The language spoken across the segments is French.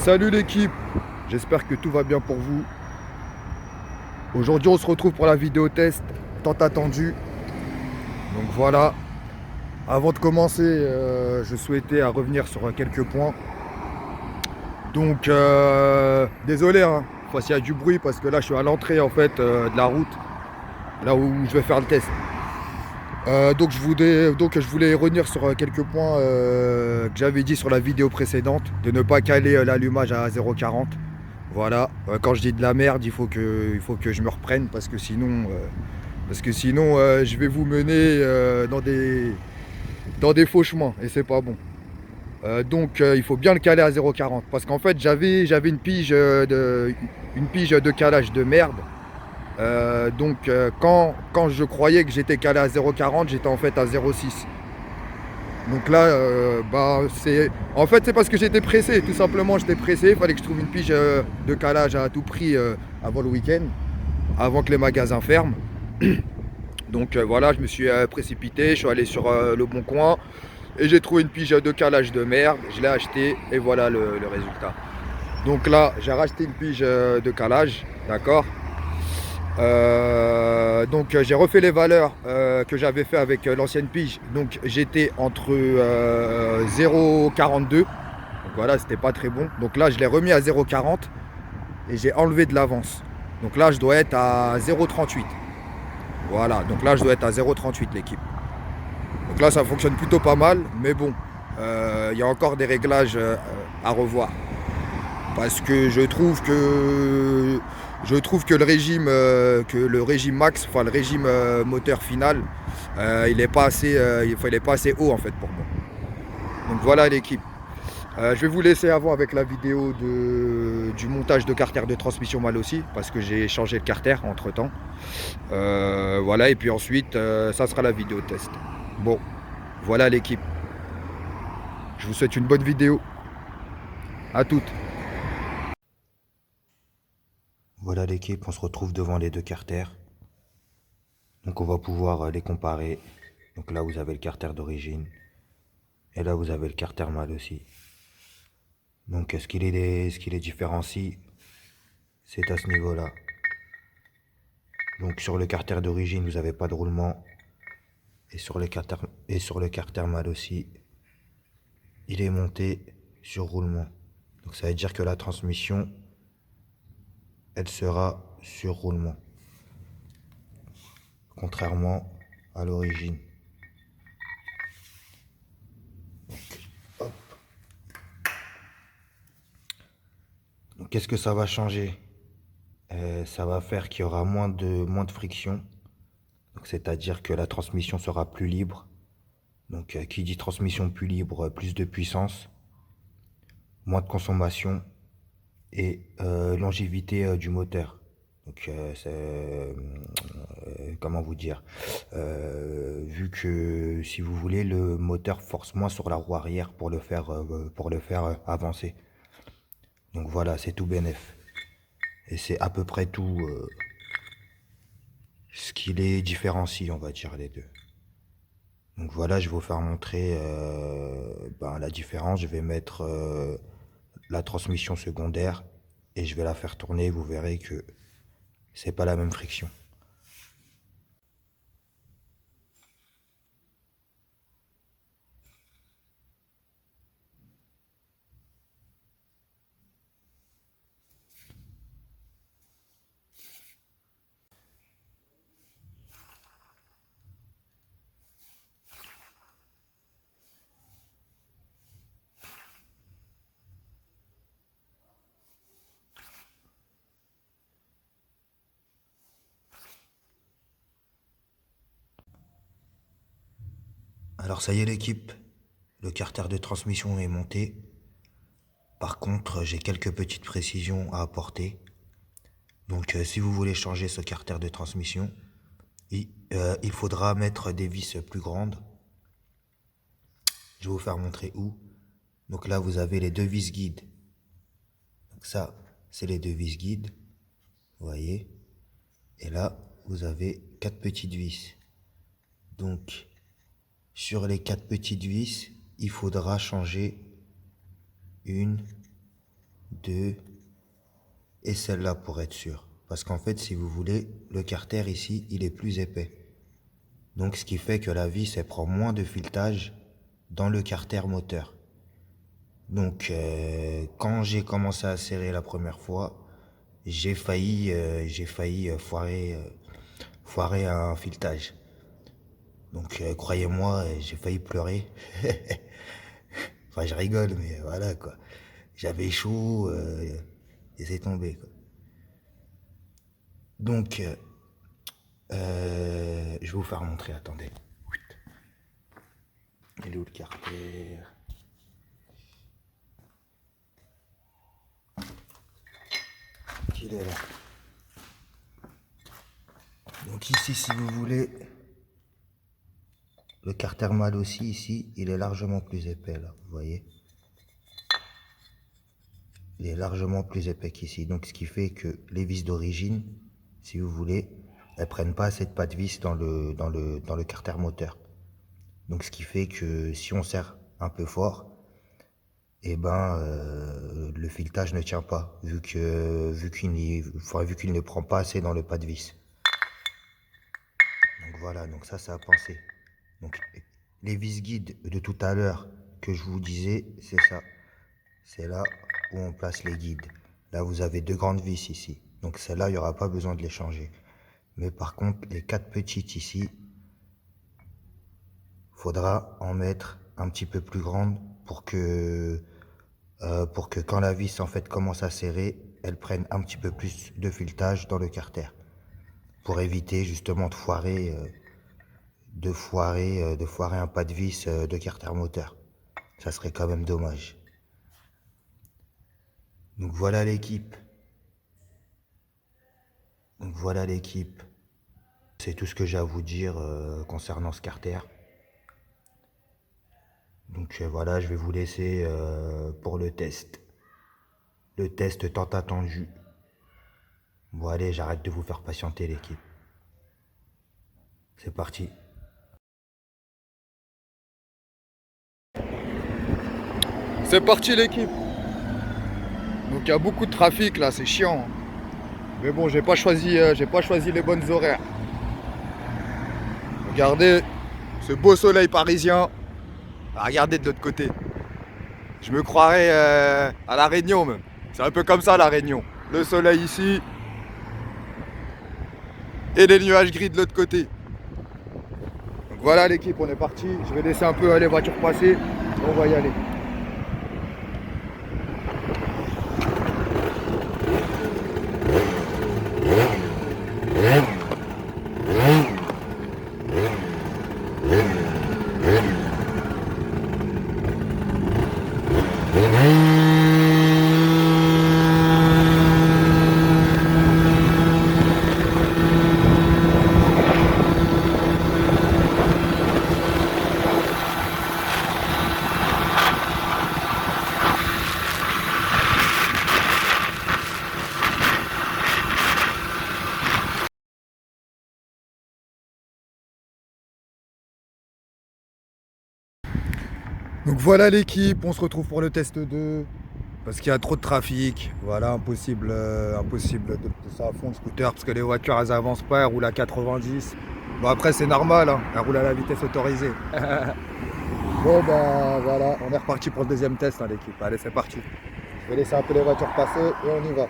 Salut l'équipe, j'espère que tout va bien pour vous. Aujourd'hui on se retrouve pour la vidéo test tant attendue. Donc voilà, avant de commencer, je souhaitais revenir sur quelques points. Donc désolé hein, fois s'il y a du bruit parce que là je suis à l'entrée en fait de la route, là où je vais faire le test. Donc je voulais revenir sur quelques points que j'avais dit sur la vidéo précédente, de ne pas caler l'allumage à 0,40. Voilà, quand je dis de la merde, il faut que je me reprenne parce que sinon, je vais vous mener dans des faux chemins et c'est pas bon. Donc il faut bien le caler à 0,40 parce qu'en fait j'avais une pige de calage de merde. Donc quand je croyais que j'étais calé à 0,40, j'étais en fait à 0,6. Donc là, en fait c'est parce que j'étais pressé, tout simplement j'étais pressé, il fallait que je trouve une pige de calage à tout prix avant le week-end, avant que les magasins ferment. Donc voilà, je me suis précipité, je suis allé sur le bon coin et j'ai trouvé une pige de calage de merde, je l'ai acheté et voilà le résultat. Donc là, j'ai racheté une pige de calage, d'accord. Donc j'ai refait les valeurs que j'avais fait avec l'ancienne pige. Donc j'étais entre 0,42. Donc voilà, c'était pas très bon. Donc là, je l'ai remis à 0,40 et j'ai enlevé de l'avance. Donc là, je dois être à 0,38. Voilà, donc là, je dois être à 0,38 l'équipe. Donc là, ça fonctionne plutôt pas mal, mais bon, il y a encore des réglages à revoir. Parce que je trouve que le régime max, enfin le régime moteur final, il n'est pas assez haut en fait pour moi. Donc voilà l'équipe. Je vais vous laisser avant avec la vidéo du montage de carter de transmission mal aussi, parce que j'ai changé le carter entre temps. Voilà, et puis ensuite, ça sera la vidéo test. Bon, voilà l'équipe. Je vous souhaite une bonne vidéo. À toutes. Voilà l'équipe, on se retrouve devant les deux carters. Donc on va pouvoir les comparer. Donc là vous avez le carter d'origine. Et là vous avez le carter mâle aussi. Donc ce qui les différencie, c'est à ce niveau-là. Donc sur le carter d'origine, vous n'avez pas de roulement. Et sur le carter mâle aussi, il est monté sur roulement. Donc ça veut dire que la transmission, elle sera sur roulement. Contrairement à l'origine. Donc qu'est-ce que ça va changer? Ça va faire qu'il y aura moins de friction. Donc c'est-à-dire que la transmission sera plus libre. Donc qui dit transmission plus libre, plus de puissance, moins de consommation et longévité du moteur. Donc comment vous dire? Vu que si vous voulez, le moteur force moins sur la roue arrière pour le faire avancer. Donc voilà, c'est tout bénef. Et c'est à peu près tout ce qui les différencie, on va dire, les deux. Donc voilà, je vais vous faire montrer la différence. Je vais mettre la transmission secondaire et je vais la faire tourner. Vous verrez que c'est pas la même friction. Alors ça y est l'équipe, le carter de transmission est monté. Par contre, j'ai quelques petites précisions à apporter. Donc si vous voulez changer ce carter de transmission, il faudra mettre des vis plus grandes. Je vais vous faire montrer où. Donc là, vous avez les deux vis guides. Donc ça, c'est les deux vis guides. Vous voyez. Et là, vous avez quatre petites vis. Donc, sur les quatre petites vis, il faudra changer une, 2 et celle-là pour être sûr. Parce qu'en fait, si vous voulez, le carter ici, il est plus épais. Donc ce qui fait que la vis, elle prend moins de filetage dans le carter moteur. Donc quand j'ai commencé à serrer la première fois, j'ai failli foirer un filetage. Donc croyez-moi, j'ai failli pleurer. Enfin je rigole, mais voilà quoi. J'avais chaud, et c'est tombé quoi. Donc je vais vous faire montrer, attendez. Il est où le carter? Il est là. Donc ici, si vous voulez, le carter mâle aussi, ici, il est largement plus épais, là, vous voyez. Il est largement plus épais qu'ici. Donc ce qui fait que les vis d'origine, si vous voulez, elles prennent pas assez de pas de vis dans le carter moteur. Donc ce qui fait que si on serre un peu fort, eh ben le filetage ne tient pas, vu qu'il ne prend pas assez dans le pas de vis. Donc voilà, donc ça à penser. Donc les vis guides de tout à l'heure que je vous disais, c'est ça. C'est là où on place les guides. Là vous avez deux grandes vis ici. Donc celles-là, il n'y aura pas besoin de les changer. Mais par contre, les quatre petites ici, faudra en mettre un petit peu plus grandes pour que quand la vis en fait commence à serrer, elle prenne un petit peu plus de filetage dans le carter. Pour éviter justement de foirer un pas de vis de carter moteur. Ça serait quand même dommage. Donc voilà l'équipe. C'est tout ce que j'ai à vous dire concernant ce carter. Donc voilà, je vais vous laisser pour le test. Le test tant attendu. Bon allez, j'arrête de vous faire patienter l'équipe. C'est parti. C'est parti l'équipe. Donc il y a beaucoup de trafic là, c'est chiant. Mais bon, j'ai pas choisi les bonnes horaires. Regardez ce beau soleil parisien. Regardez de l'autre côté. Je me croirais à La Réunion même. C'est un peu comme ça La Réunion. Le soleil ici et les nuages gris de l'autre côté. Donc voilà l'équipe, on est parti. Je vais laisser un peu les voitures passer. On va y aller. Donc voilà l'équipe, on se retrouve pour le test 2. Parce qu'il y a trop de trafic. Voilà, impossible de ça à fond le scooter. Parce que les voitures elles avancent pas, elles roulent à 90. Bon après c'est normal, hein, elles roulent à la vitesse autorisée. Bon ben voilà, on est reparti pour le deuxième test hein, l'équipe. Allez c'est parti. Je vais laisser un peu les voitures passer et on y va.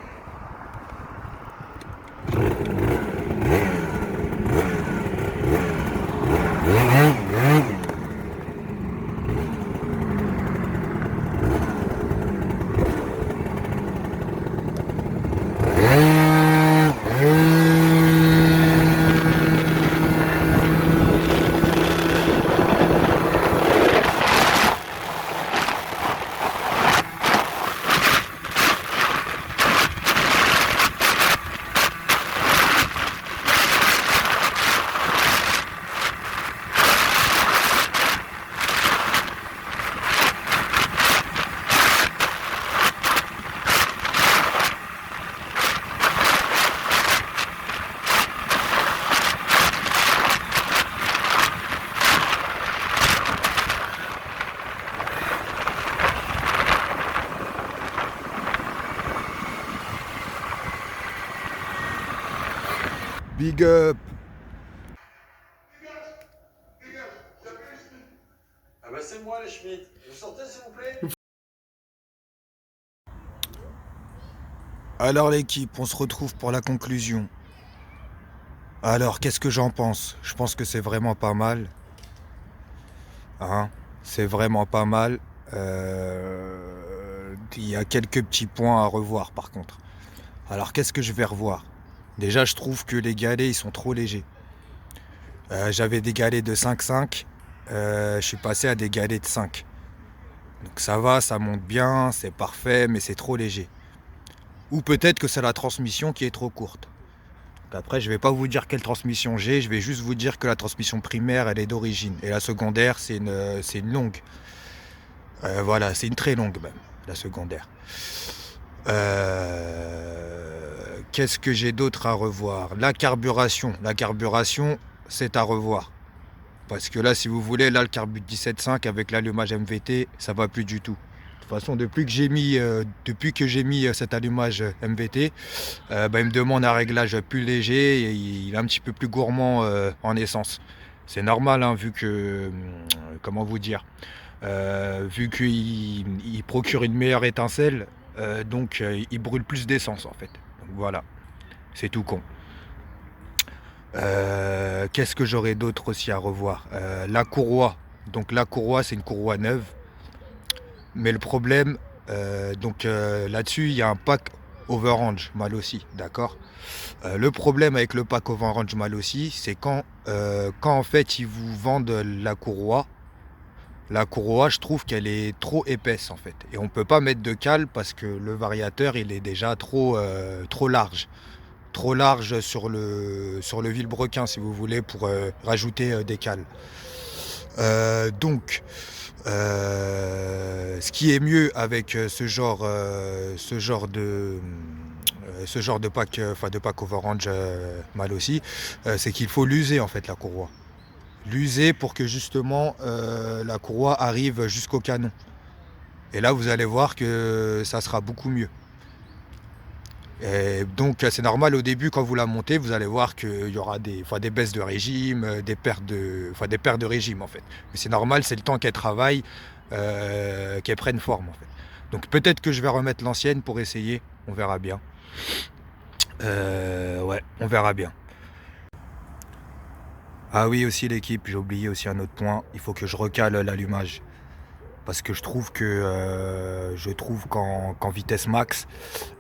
Big up. Ah bah c'est moi les Schmitt. Vous sortez s'il vous plaît? Alors l'équipe, on se retrouve pour la conclusion. Alors, qu'est-ce que j'en pense? Je pense que c'est vraiment pas mal. Hein? C'est vraiment pas mal. Il y a quelques petits points à revoir par contre. Alors, qu'est-ce que je vais revoir? Déjà, je trouve que les galets, ils sont trop légers. J'avais des galets de 5,5. Je suis passé à des galets de 5. Donc ça va, ça monte bien, c'est parfait, mais c'est trop léger. Ou peut-être que c'est la transmission qui est trop courte. Donc après, je vais pas vous dire quelle transmission j'ai, je vais juste vous dire que la transmission primaire, elle est d'origine. Et la secondaire, c'est une longue. Voilà, c'est une très longue même, la secondaire. Qu'est-ce que j'ai d'autre à revoir? La carburation, c'est à revoir. Parce que là, si vous voulez, là, le carbu de 17.5 avec l'allumage MVT, ça va plus du tout. De toute façon, depuis que j'ai mis cet allumage MVT, il me demande un réglage plus léger et il est un petit peu plus gourmand en essence. C'est normal, hein, vu que, comment vous dire, vu qu'il procure une meilleure étincelle, donc il brûle plus d'essence en fait. Donc voilà, c'est tout con. Qu'est-ce que j'aurais d'autre aussi à revoir? La courroie. Donc la courroie, c'est une courroie neuve. Mais le problème, là-dessus, il y a un pack Overrange mal aussi, d'accord? Le problème avec le pack Overrange mal aussi, c'est quand en fait ils vous vendent la courroie, je trouve qu'elle est trop épaisse en fait. Et on peut pas mettre de cale parce que le variateur, il est déjà trop large. Trop large sur le vilebrequin si vous voulez pour rajouter des cales. Ce qui est mieux avec ce genre de pack, de pack Overrange mal aussi, c'est qu'il faut l'user en fait la courroie. L'user pour que justement la courroie arrive jusqu'au canon. Et là vous allez voir que ça sera beaucoup mieux. Et donc c'est normal au début quand vous la montez, vous allez voir qu'il y aura des baisses de régime, des pertes de régime en fait. Mais c'est normal, c'est le temps qu'elle travaille, qu'elle prenne forme en fait. Donc peut-être que je vais remettre l'ancienne pour essayer, on verra bien. Ouais, on verra bien. Ah oui aussi l'équipe, j'ai oublié aussi un autre point, il faut que je recale l'allumage. Parce que je trouve qu'en vitesse max,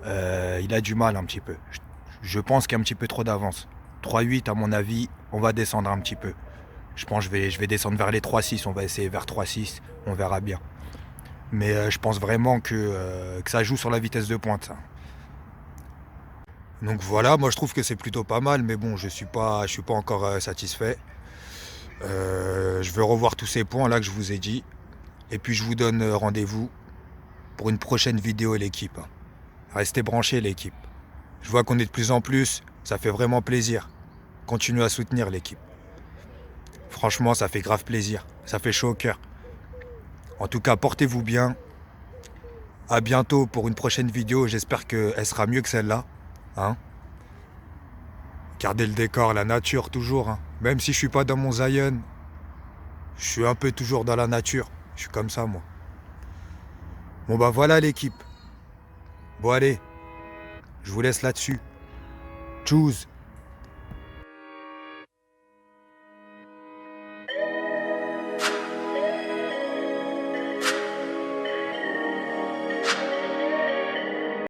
il a du mal un petit peu. Je pense qu'il y a un petit peu trop d'avance. 3,8 à mon avis, on va descendre un petit peu. Je pense que je vais descendre vers les 3,6, on va essayer vers 3,6, on verra bien. Mais je pense vraiment que ça joue sur la vitesse de pointe, ça. Donc voilà, moi je trouve que c'est plutôt pas mal, mais bon, je suis pas encore satisfait. Je veux revoir tous ces points là que je vous ai dit. Et puis je vous donne rendez-vous pour une prochaine vidéo l'équipe. Restez branchés l'équipe. Je vois qu'on est de plus en plus, ça fait vraiment plaisir. Continuez à soutenir l'équipe. Franchement, ça fait grave plaisir. Ça fait chaud au cœur. En tout cas, portez-vous bien. À bientôt pour une prochaine vidéo. J'espère qu'elle sera mieux que celle-là. Hein? Gardez le décor, la nature toujours. Hein. Même si je suis pas dans mon Zion, je suis un peu toujours dans la nature. Je suis comme ça, moi. Bon bah voilà l'équipe. Bon allez, je vous laisse là-dessus. Tchuss.